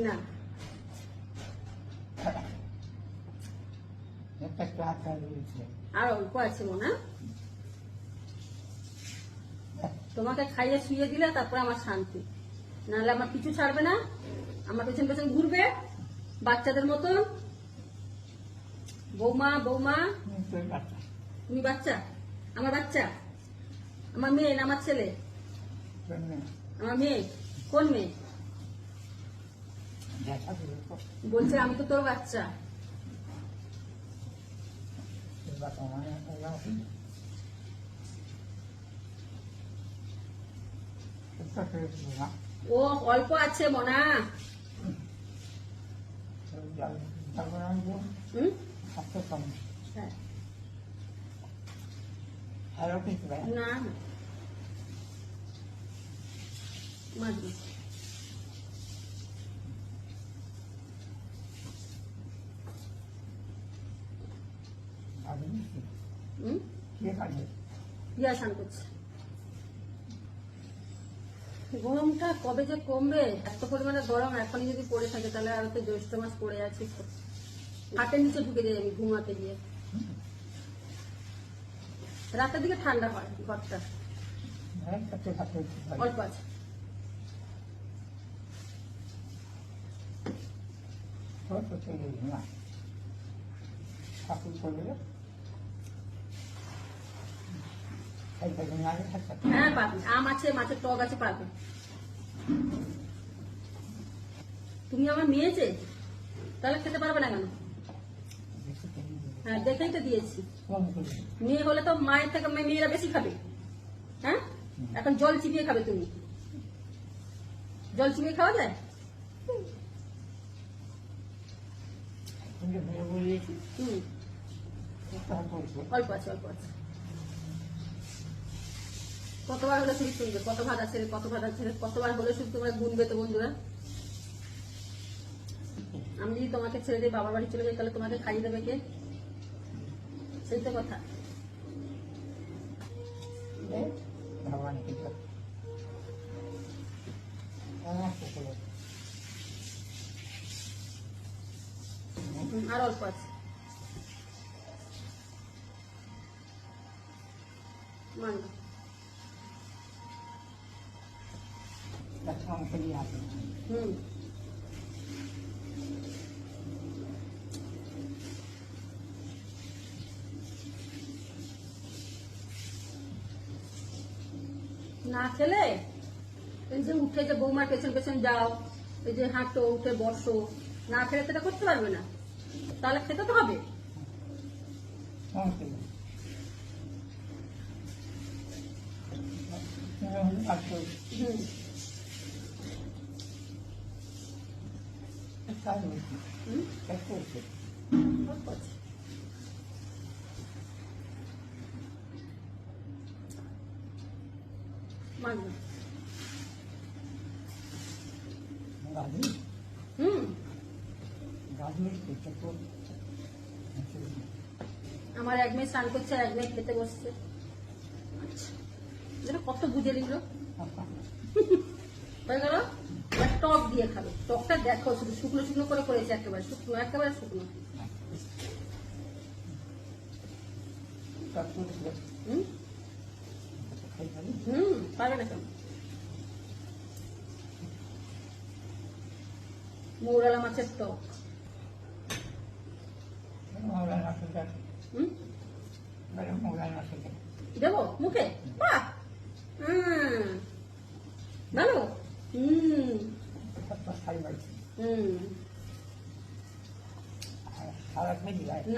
না আর অল্প আছে মনে। তোমাকে খাইয়ে শুয়ে দিলে তারপরে আমার শান্তি, নাহলে আমার কিছু ছাড়বে না, আমার পেছন পেছন ঘুরবে বাচ্চাদের মতন। বৌমা বৌমা, তুমি বাচ্চা? আমার বাচ্চা? আমার মেয়ে না আমার ছেলে? আমার মেয়ে। কোন মেয়ে? বলছে আমি তো তোর বাচ্চা। ও অল্প আছে মনা। না মাঝি স্নান করছে। গরমটা কবে যে কমবে, এত পরিমাণে গরম এখনই যদি পড়ে থাকে তাহলে আর তো জ্যৈষ্ঠ মাস পড়ে আছে। হাতের নিচে ঢুকে যাই আমি ঘুমাতে গিয়ে। রাতের দিকে ঠান্ডা হয় ঘরটা। অল্প আছে। হ্যাঁ পাবি, আম আছে, মাছের টক আছে, পাবি। তুমি আমার মেয়ে যে, তাহলে খেতে পারবে না কেন? হ্যাঁ দেখেই তো দিয়েছি। মেয়ে হলে তো মায়ের থেকে মেয়েরা বেশি খাবে। হ্যাঁ এখন জল চিবিয়ে খাবে তুমি। জল চিবিয়ে খাওয়া যায়? অল্প আছে অল্প আছে। কতবার হলে শুধু শুনবে কত ভাত আছে, কত ভাত আছে, কতবার হলে শুধু তোমরা গুনবে তো বন্ধুরা। আমি যদি তোমাকে ছেড়ে দিয়ে বাবার বাড়ি চলে যাই তাহলে তোমাকে খাইয়ে দেবে কে? সেই তো কথা। আর অল্প আছে। মানব না খেলে এই যে উঠে যে বৌমার পেছন পেছন যাও, এই যে হাঁটো উঠে বসো, না খেলে সেটা করতে পারবে না। তাহলে খেতে তো হবে। আমার এক মেয়ে স্নান করছে, এক মেয়ে খেতে বসছে। আচ্ছা কত বুঝে নিল হয়ে গেল। টক দিয়ে খাবে, টকটা দেখো শুধু শুকনো শুকনো করে করেছে, একেবারে শুকনো, একেবারে শুকনো। পারবে না কেন? মৌরালা মাছের টক। দেবো মুখে? বাহ ভালো।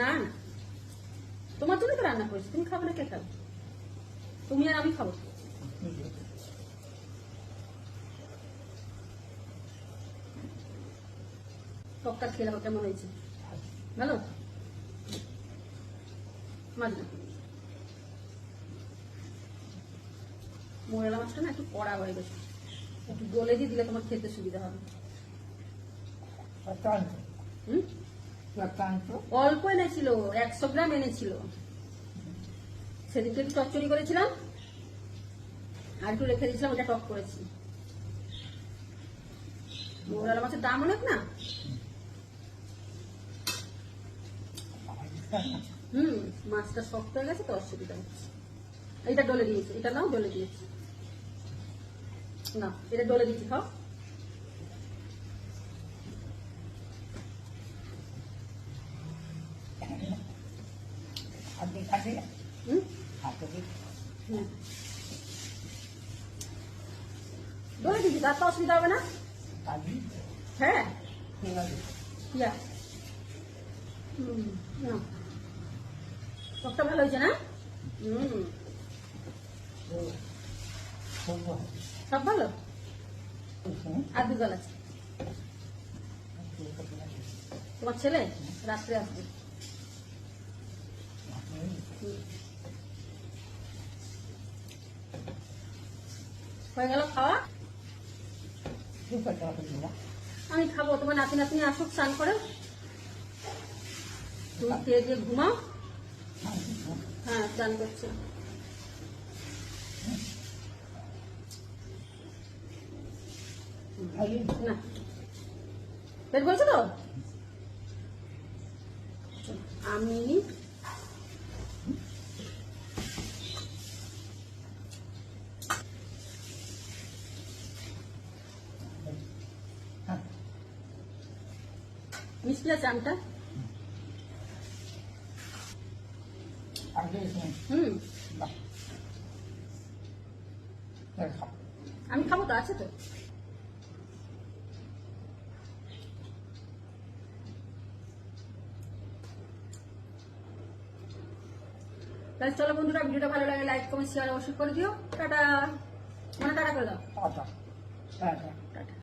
না না তোমার জন্য তো রান্না করেছি, তুমি খাবে না কে খাবে? তুমি আর আমি খাবো। টকটা খেয়ে দেখো কেমন হয়েছে। ভালো মাছ। মোরেলা মাছটা না একটু কড়া হয়ে গেছে, একটু গলে দিয়ে দিলে তোমার খেতে সুবিধা হবে। অল্প এনেছিল, 100 গ্রাম এনেছিল। সেদিনকে একটু চচ্চড়ি করেছিলাম আর একটু রেখে দিয়েছিলাম, ওটা টক করেছি। মৌরালা মাছের দাম অনেক না। মাছটা শক্ত হয়ে গেছে তো অসুবিধা হচ্ছে। এইটা ডলে দিয়েছি, এটা নাও ডলে দিয়েছি, না এটা ডলে দিয়েছি, খাও। ডলে দিয়েছি, তার তো অসুবিধা হবে না। হ্যাঁ ইয়া সবটা ভালো হয়েছে না? সব ভালো, আর দুগাল আছে। তোমার ছেলে রাত্রে আসবে। হয়ে গেল খাওয়া? আমি খাবো, তোমার নাতি নাতনি আসুক স্নান করে, তুমি খেয়ে দিয়ে ঘুমাও। হ্যাঁ স্নান করছে। না পেট বলছে তো। আমি মিষ্টি আছে আমটা। আমি খাবো তো, আছে তো। তাহলে চলো বন্ধুরা, ভিডিওটা ভালো লাগে লাইক কমেন্ট শেয়ার অবশ্যই করে দিও। টাটা, মানে টাটা করে দাও। টাটা।